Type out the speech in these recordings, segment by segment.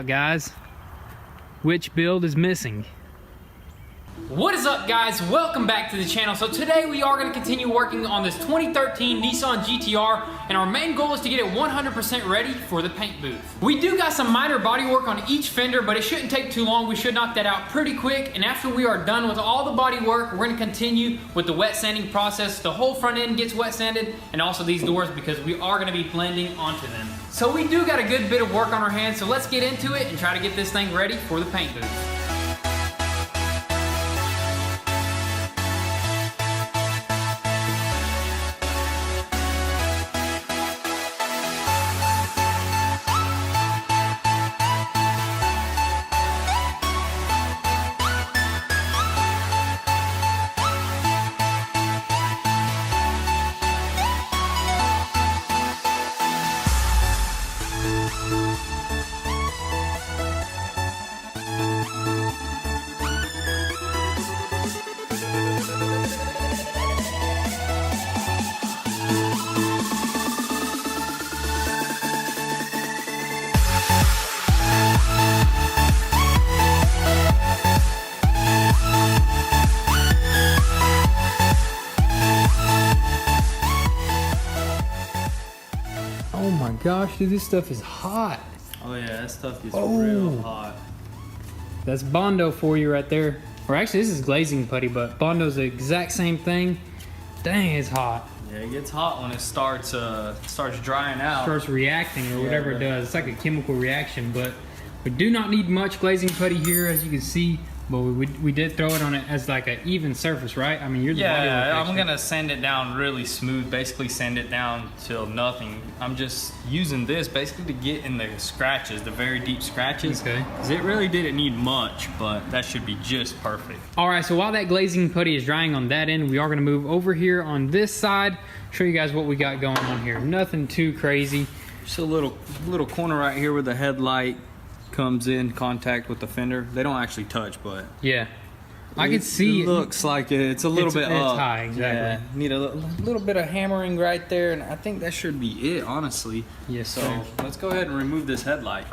Guys, which build is missing? What is up, guys? Welcome back to the channel. So today we are going to continue working on this 2013 Nissan GT-R, and our main goal is to get it 100% ready for the paint booth. We do got some minor body work on each fender, but it shouldn't take too long. We should knock that out pretty quick, and after we are done with all the body work, we're going to continue with the wet sanding process. The whole front end gets wet sanded, and also these doors, because we are going to be blending onto them. So we do got a good bit of work on our hands, so let's get into it and try to get this thing ready for the paint booth. Oh my gosh, dude, this stuff is hot. Oh yeah, that stuff is real hot. That's Bondo for you right there. Or actually, this is glazing putty, but Bondo's the exact same thing. Dang, it's hot. Yeah, it gets hot when it starts drying out. Starts reacting or whatever it does. It's like a chemical reaction, but we do not need much glazing putty here, as you can see. But we did throw it on it as like an even surface, right? I mean, you're the body work expert. I'm gonna sand it down really smooth, basically sand it down till nothing. I'm just using this basically to get in the scratches, the very deep scratches. Okay. Because it really didn't need much, but that should be just perfect. All right, so while that glazing putty is drying on that end, we are gonna move over here on this side, show you guys what we got going on here. Nothing too crazy. Just a little corner right here where the headlight comes in contact with the fender. They don't actually touch, but yeah, I can see it looks like it's a little bit up. It's high, exactly. Yeah, need a little bit of hammering right there, and I think that should be it, honestly. Yes, so sir. Let's go ahead and remove this headlight.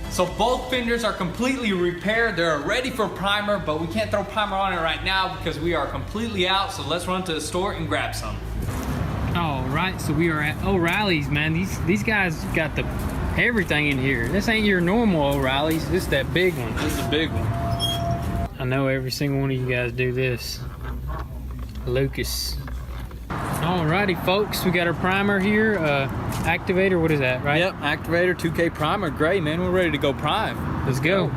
So both fenders are completely repaired. They're ready for primer, but we can't throw primer on it right now because we are completely out. So let's run to the store and grab some. All right, so we are at O'Reilly's, man. These guys got the everything in here. This ain't your normal O'Reilly's. This is that big one. This is the big one. I know every single one of you guys do this. Lucas. Alrighty, folks, we got our primer here. Activator, what is that, right? Yep, activator, 2K primer, gray, man. We're ready to go prime. Let's go.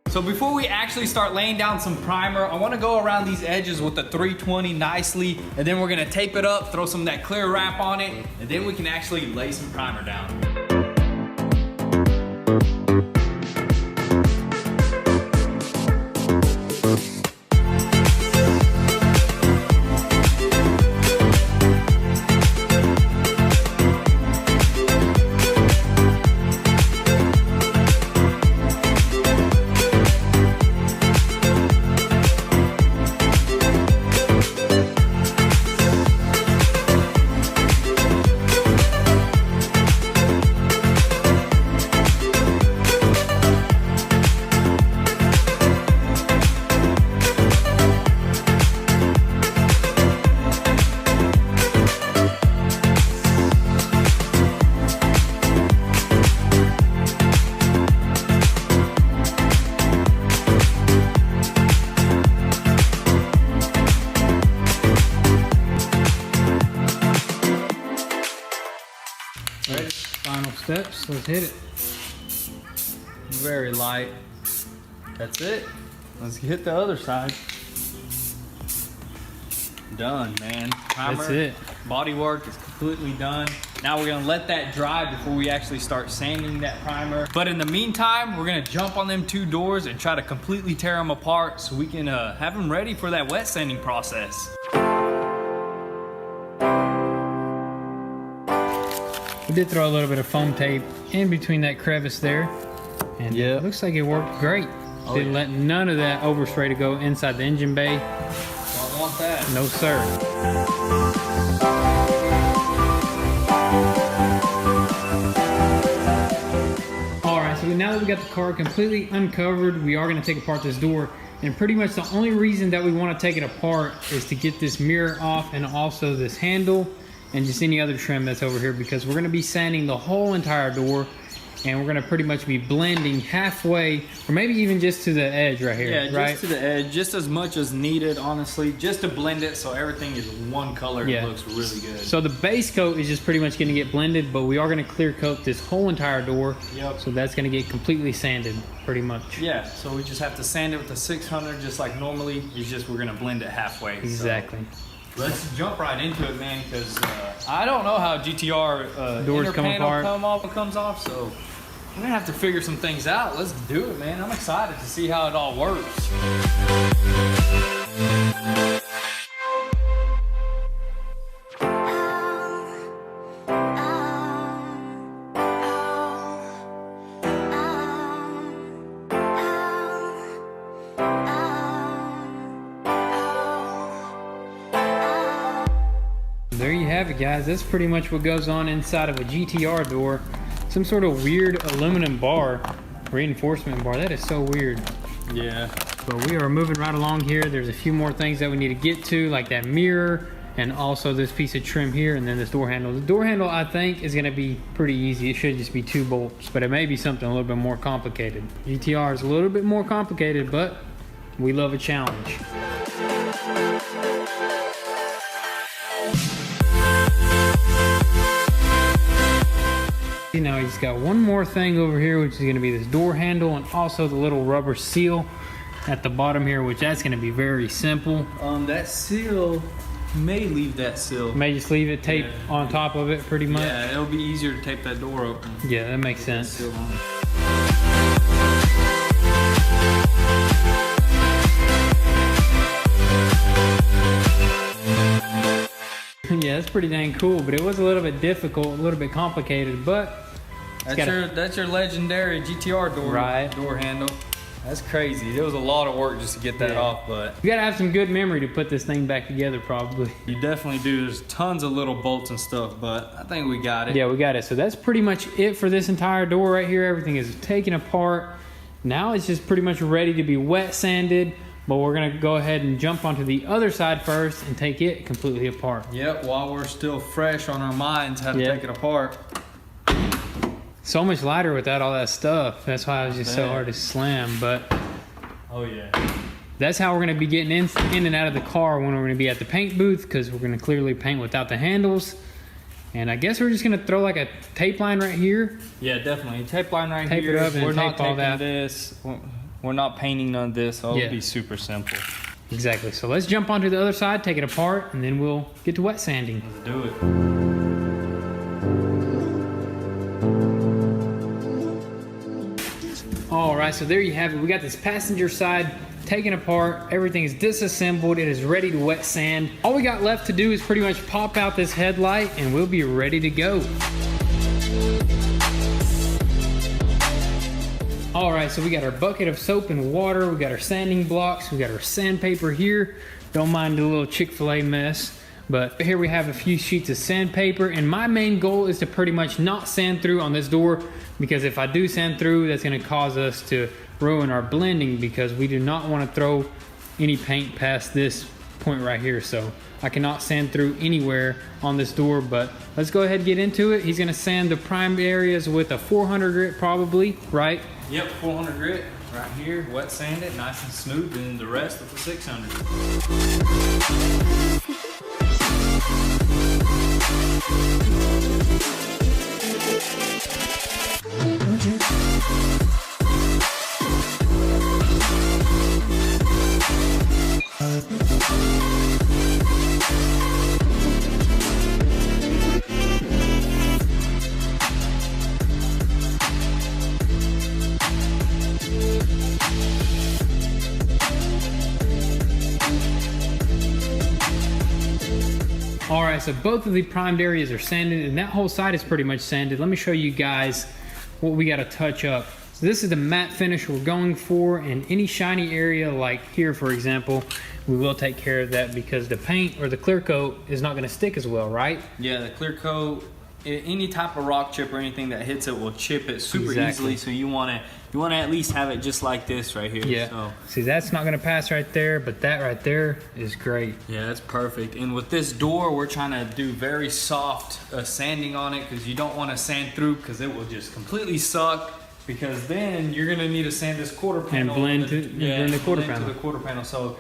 So before we actually start laying down some primer, I want to go around these edges with the 320 nicely, and then we're going to tape it up, throw some of that clear wrap on it, and then we can actually lay some primer down. steps. Let's hit it. Very light. That's it. Let's hit the other side. Done, man. Primer, That's it. Body work is completely done. Now we're gonna let that dry before we actually start sanding that primer. But in the meantime, we're gonna jump on them two doors and try to completely tear them apart so we can have them ready for that wet sanding process. We did throw a little bit of foam tape in between that crevice there. And it looks like it worked great. Didn't let none of that overspray to go inside the engine bay. Don't want that. No, sir. All right, so now that we got the car completely uncovered, we are gonna take apart this door. And pretty much the only reason that we wanna take it apart is to get this mirror off and also this handle and just any other trim that's over here, because we're gonna be sanding the whole entire door, and we're gonna pretty much be blending halfway, or maybe even just to the edge right here. Yeah, just to the edge, just as much as needed, honestly, just to blend it so everything is one color and it looks really good. So the base coat is just pretty much gonna get blended, but we are gonna clear coat this whole entire door. Yep. So that's gonna get completely sanded, pretty much. Yeah, so we just have to sand it with the 600 just like normally. It's just we're gonna blend it halfway. Exactly. So let's jump right into it, man, because I don't know how GTR doors inner come panel apart. comes off, so we're gonna have to figure some things out. Let's do it, man. I'm excited to see how it all works. There you have it, guys. That's pretty much what goes on inside of a GTR door. Some sort of weird aluminum bar, reinforcement bar. That is so weird. Yeah. But we are moving right along here. There's a few more things that we need to get to, like that mirror and also this piece of trim here, and then this door handle. The door handle, I think, is gonna be pretty easy. It should just be 2 bolts, but it may be something a little bit more complicated. GTR is a little bit more complicated, but we love a challenge. Now he's got one more thing over here, which is going to be this door handle and also the little rubber seal at the bottom here, which that's going to be very simple. That seal, may leave that seal. May just leave it taped on top of it pretty much. Yeah, it'll be easier to tape that door open. Yeah, that makes sense. Seal on it. Yeah, that's pretty dang cool, but it was a little bit difficult, a little bit complicated, but That's your legendary GTR door handle. That's crazy. There was a lot of work just to get that off, but you gotta have some good memory to put this thing back together, probably. you definitely do. There's tons of little bolts and stuff, but I think we got it. Yeah, we got it. So that's pretty much it for this entire door right here. Everything is taken apart. Now it's just pretty much ready to be wet sanded, but we're gonna go ahead and jump onto the other side first and take it completely apart. Yep, while we're still fresh on our minds how to take it apart. So much lighter without all that stuff. That's why it was just so hard to slam, but oh yeah. That's how we're gonna be getting in and out of the car when we're gonna be at the paint booth, because we're gonna clearly paint without the handles. And I guess we're just gonna throw like a tape line right here. Yeah, definitely. Tape line right Tape here. it up and we're not tape all taping that. this. We're not painting none of this, so it'll be super simple. Exactly. So let's jump onto the other side, take it apart, and then we'll get to wet sanding. Let's do it. All right, so there you have it. We got this passenger side taken apart. Everything is disassembled. It is ready to wet sand. All we got left to do is pretty much pop out this headlight and we'll be ready to go. All right, so we got our bucket of soap and water. We got our sanding blocks. We got our sandpaper here. Don't mind the little Chick-fil-A mess. But here we have a few sheets of sandpaper, and my main goal is to pretty much not sand through on this door, because if I do sand through, that's gonna cause us to ruin our blending, because we do not wanna throw any paint past this point right here. So I cannot sand through anywhere on this door, but let's go ahead and get into it. He's gonna sand the prime areas with a 400 grit probably, right? Yep, 400 grit right here, wet sand it, nice and smooth, and the rest with the 600. right, so both of the primed areas are sanded, and that whole side is pretty much sanded. Let me show you guys what we got to touch up. So this is the matte finish we're going for, and any shiny area like here, for example, we will take care of that because the paint or the clear coat is not going to stick as well, right? Yeah, the clear coat, any type of rock chip or anything that hits it will chip it super easily. So you want to at least have it just like this right here. Yeah. So. See, that's not going to pass right there, but that right there is great. Yeah, that's perfect. And with this door, we're trying to do very soft sanding on it because you don't want to sand through because it will just completely suck. Because then you're gonna need to sand this quarter panel and blend to the quarter panel. So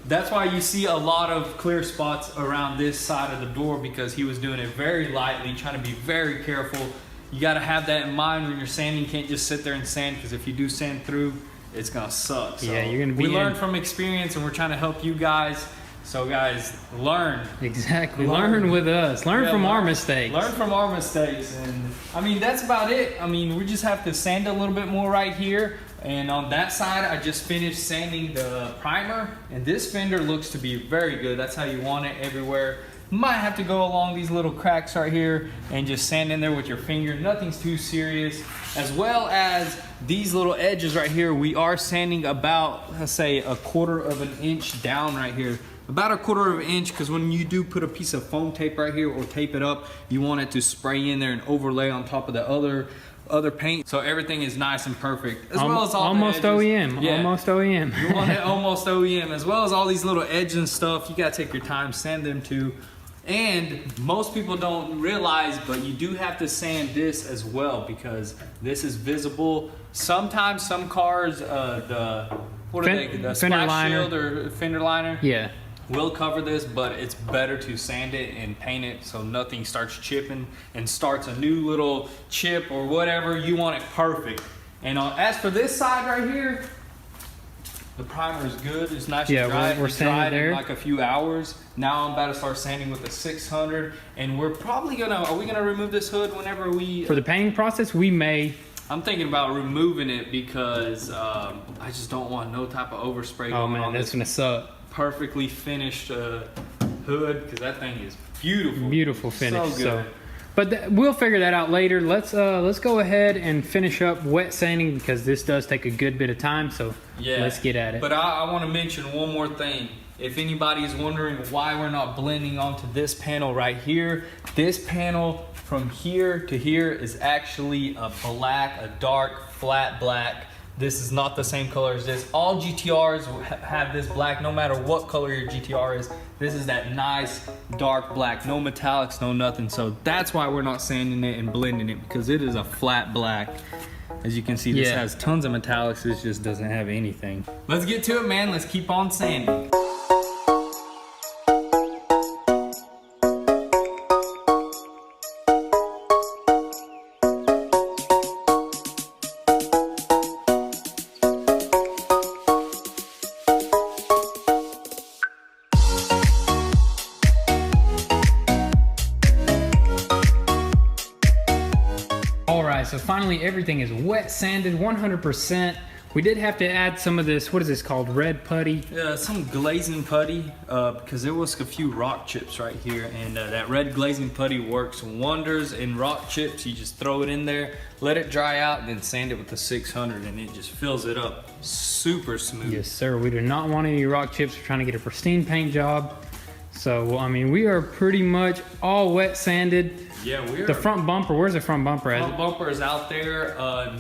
that's why you see a lot of clear spots around this side of the door because he was doing it very lightly, trying to be very careful. You got to have that in mind when you're sanding. You can't just sit there and sand because if you do sand through, it's gonna suck. So yeah, you're gonna be. We learned from experience, and we're trying to help you guys. So guys, learn. Exactly. Learn with us. Learn from our mistakes. Learn from our mistakes. And I mean, that's about it. I mean, we just have to sand a little bit more right here. And on that side, I just finished sanding the primer. And this fender looks to be very good. That's how you want it everywhere. Might have to go along these little cracks right here and just sand in there with your finger. Nothing's too serious. As well as these little edges right here, we are sanding about, let's say, 1/4 of an inch down right here. About 1/4 of an inch, because when you do put a piece of foam tape right here or tape it up, you want it to spray in there and overlay on top of the other paint, so everything is nice and perfect. As well as all almost the edges. OEM. Yeah. Almost OEM. You want it almost OEM, as well as all these little edges and stuff. You gotta take your time, sand them too. And most people don't realize, but you do have to sand this as well because this is visible. Sometimes some cars, the fender splash liner. shield or fender liner. Yeah. We'll cover this, but it's better to sand it and paint it so nothing starts chipping and starts a new little chip or whatever. You want it perfect. And as for this side right here, the primer is good. It's nice and dry. We're sanding there in like a few hours. Now I'm about to start sanding with the 600, and we're probably gonna. Are we gonna remove this hood whenever we? For the painting process, we may. I'm thinking about removing it because I just don't want no type of overspray going on. Oh man, that's gonna suck. Perfectly finished hood because that thing is beautiful. Beautiful finish. So good. But we'll figure that out later. Let's go ahead and finish up wet sanding because this does take a good bit of time. So yeah, let's get at it. But I want to mention one more thing. If anybody is wondering why we're not blending onto this panel right here, this panel from here to here is actually a black, a dark, flat black. This is not the same color as this. All GTRs have this black, no matter what color your GTR is. This is that nice dark black, no metallics, no nothing. So that's why we're not sanding it and blending it, because it is a flat black. As you can see, this has tons of metallics. This just doesn't have anything. Let's get to it, man. Let's keep on sanding. So finally everything is wet sanded 100%. We did have to add some of this, what is this called, red putty? Yeah, some glazing putty because there was a few rock chips right here, and that red glazing putty works wonders in rock chips. You just throw it in there, let it dry out, and then sand it with the 600 and it just fills it up super smooth. Yes sir, we do not want any rock chips. We're trying to get a pristine paint job. So I mean, we are pretty much all wet sanded. Yeah, we're the front bumper. Where's the front bumper at? Front bumper is out there.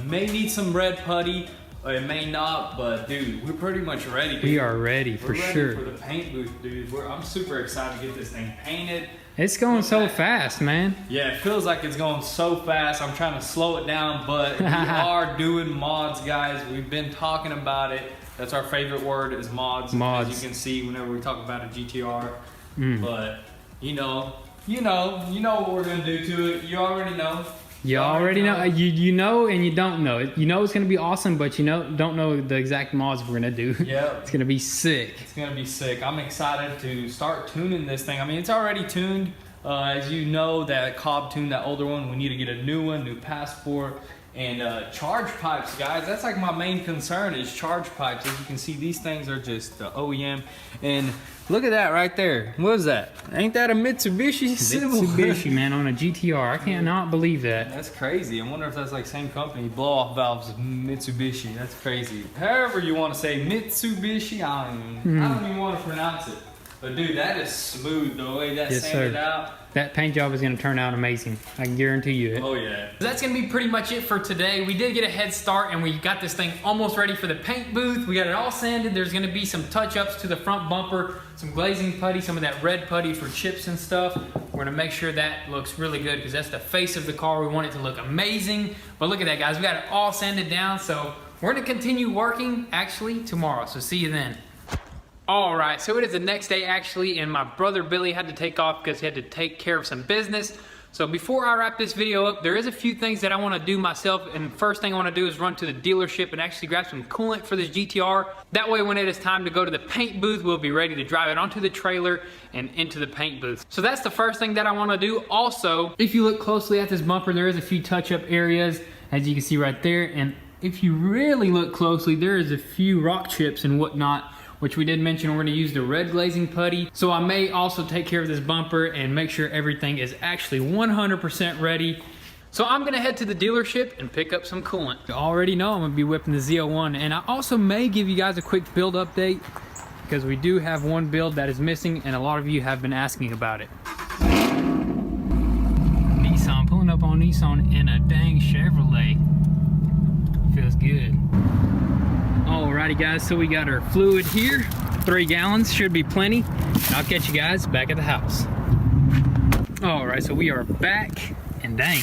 May need some red putty. It may not, but dude, we're pretty much ready. We are ready for sure. For the paint booth, dude. I'm super excited to get this thing painted. It's going so fast, man. Yeah, it feels like it's going so fast. I'm trying to slow it down, but we are doing mods, guys. We've been talking about it. That's our favorite word, is mods. Mods. As you can see whenever we talk about a GTR. But you know what we're gonna do to it. You already know. You already know. You know, and you don't know. You know it's gonna be awesome, but you don't know the exact mods we're gonna do. Yeah, it's gonna be sick. It's gonna be sick. I'm excited to start tuning this thing. I mean, it's already tuned. As you know, that Cobb tuned, that older one. We need to get a new one, new passport, And charge pipes, guys, that's like my main concern is charge pipes. As you can see, these things are just the OEM. And look at that right there. What is that? Ain't that a Mitsubishi symbol? Mitsubishi, man, on a GTR. I cannot believe that. That's crazy. I wonder if that's like same company. Blow off valves Mitsubishi. That's crazy. However you want to say Mitsubishi, I don't even want to pronounce it. But dude, that is smooth the way that sanded out. That paint job is going to turn out amazing. I can guarantee you it. Oh yeah. So that's gonna be pretty much it for today. We did get a head start and we got this thing almost ready for the paint booth. We got it all sanded. There's gonna be some touch-ups to the front bumper, some glazing putty, some of that red putty for chips and stuff. We're gonna make sure that looks really good because that's the face of the car. We want it to look amazing. But look at that, guys. We got it all sanded down. So we're gonna continue working actually tomorrow. So see you then. All right, so it is the next day actually, and my brother Billy had to take off because he had to take care of some business. So before I wrap this video up, there is a few things that I want to do myself, and first thing I want to do is run to the dealership and actually grab some coolant for this GTR. That way when it is time to go to the paint booth, we'll be ready to drive it onto the trailer and into the paint booth. So that's the first thing that I want to do. Also, if you look closely at this bumper, there is a few touch-up areas, as you can see right there, and if you really look closely, there is a few rock chips and whatnot, which we did mention we're gonna use the red glazing putty. So I may also take care of this bumper and make sure everything is actually 100% ready. So I'm gonna head to the dealership and pick up some coolant. You already know I'm gonna be whipping the Z01, and I also may give you guys a quick build update because we do have one build that is missing and a lot of you have been asking about it. Nissan, pulling up on Nissan in a dang Chevrolet. Feels good. Alrighty guys, so we got our fluid here, 3 gallons, should be plenty. I'll catch you guys back at the house. Alright, so we are back, and dang,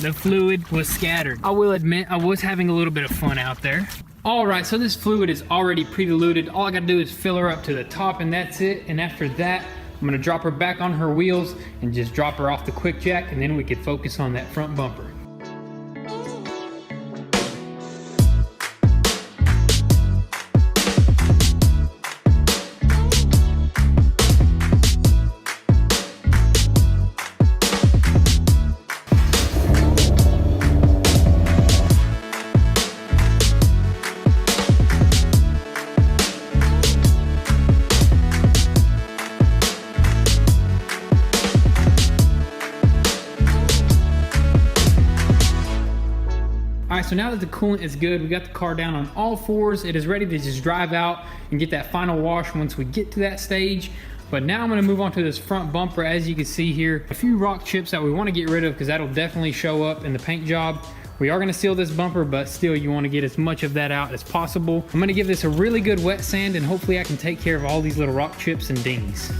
the fluid was scattered. I will admit, I was having a little bit of fun out there. Alright, so this fluid is already pre-diluted. All I gotta do is fill her up to the top and that's it. And after that, I'm gonna drop her back on her wheels and just drop her off the quick jack, and then we can focus on that front bumper. Alright, so now that the coolant is good, we got the car down on all fours. It is ready to just drive out and get that final wash once we get to that stage. But now I'm going to move on to this front bumper. As you can see here, a few rock chips that we want to get rid of because that'll definitely show up in the paint job. We are going to seal this bumper, but still you want to get as much of that out as possible. I'm going to give this a really good wet sand and hopefully I can take care of all these little rock chips and dings.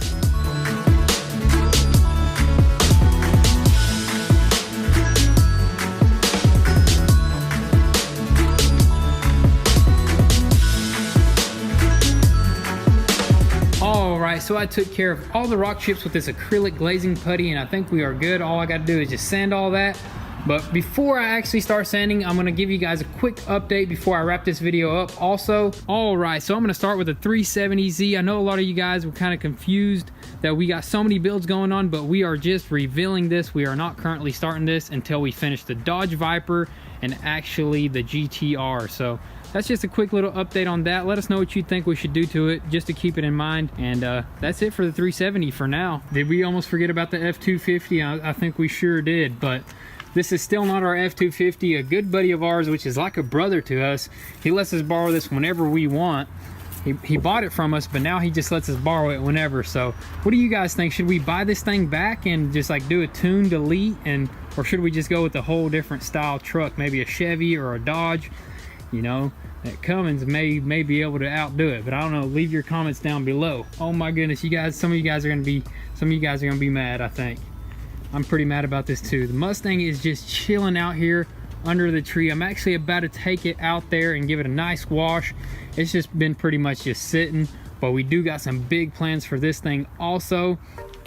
Alright, so I took care of all the rock chips with this acrylic glazing putty and I think we are good. All I got to do is just sand all that. But before I actually start sanding, I'm going to give you guys a quick update before I wrap this video up also. Alright, so I'm going to start with a 370Z. I know a lot of you guys were kind of confused that we got so many builds going on, but we are just revealing this. We are not currently starting this until we finish the Dodge Viper and actually the GTR. So that's just a quick little update on that. Let us know what you think we should do to it, just to keep it in mind. And that's it for the 370 for now. Did we almost forget about the F250? I think we sure did, but this is still not our F250. A good buddy of ours, which is like a brother to us, he lets us borrow this whenever we want. He bought it from us, but now he just lets us borrow it whenever. So what do you guys think? Should we buy this thing back and just like do a tune delete, or should we just go with a whole different style truck, maybe a Chevy or a Dodge? You know, that Cummins may be able to outdo it, but I don't know. Leave your comments down below. Oh my goodness, you guys, some of you guys are gonna be mad. I think I'm pretty mad about this too. The Mustang is just chilling out here under the tree. I'm actually about to take it out there and give it a nice wash. It's just been pretty much just sitting, but we do got some big plans for this thing also.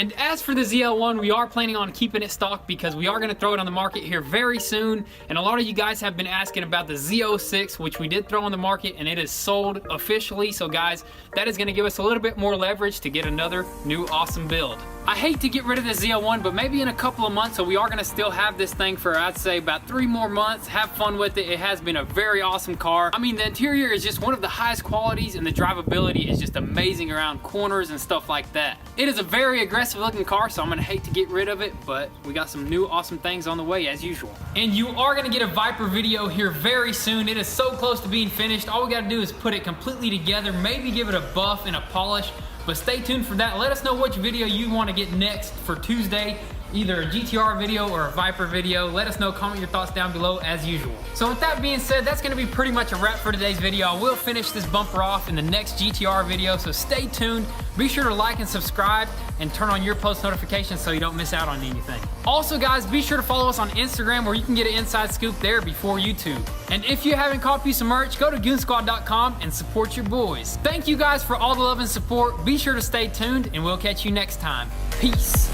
And as for the ZL1, we are planning on keeping it stocked because we are going to throw it on the market here very soon. And a lot of you guys have been asking about the Z06, which we did throw on the market and it is sold officially. So guys, that is going to give us a little bit more leverage to get another new awesome build. I hate to get rid of the ZL1, but maybe in a couple of months, so we are gonna still have this thing for, I'd say, about 3 more months. Have fun with it. It has been a very awesome car. I mean, the interior is just one of the highest qualities, and the drivability is just amazing around corners and stuff like that. It is a very aggressive looking car, so I'm gonna hate to get rid of it, but we got some new awesome things on the way as usual. And you are gonna get a Viper video here very soon. It is so close to being finished. All we gotta do is put it completely together, maybe give it a buff and a polish. But stay tuned for that. Let us know which video you want to get next for Tuesday, either a GTR video or a Viper video. Let us know, comment your thoughts down below as usual. So with that being said, that's going to be pretty much a wrap for today's video. I will finish this bumper off in the next GTR video, so stay tuned. Be sure to like and subscribe and turn on your post notifications so you don't miss out on anything. Also guys, be sure to follow us on Instagram where you can get an inside scoop there before YouTube. And if you haven't caught a piece of merch, go to goonsquad.com and support your boys. Thank you guys for all the love and support. Be sure to stay tuned and we'll catch you next time. Peace.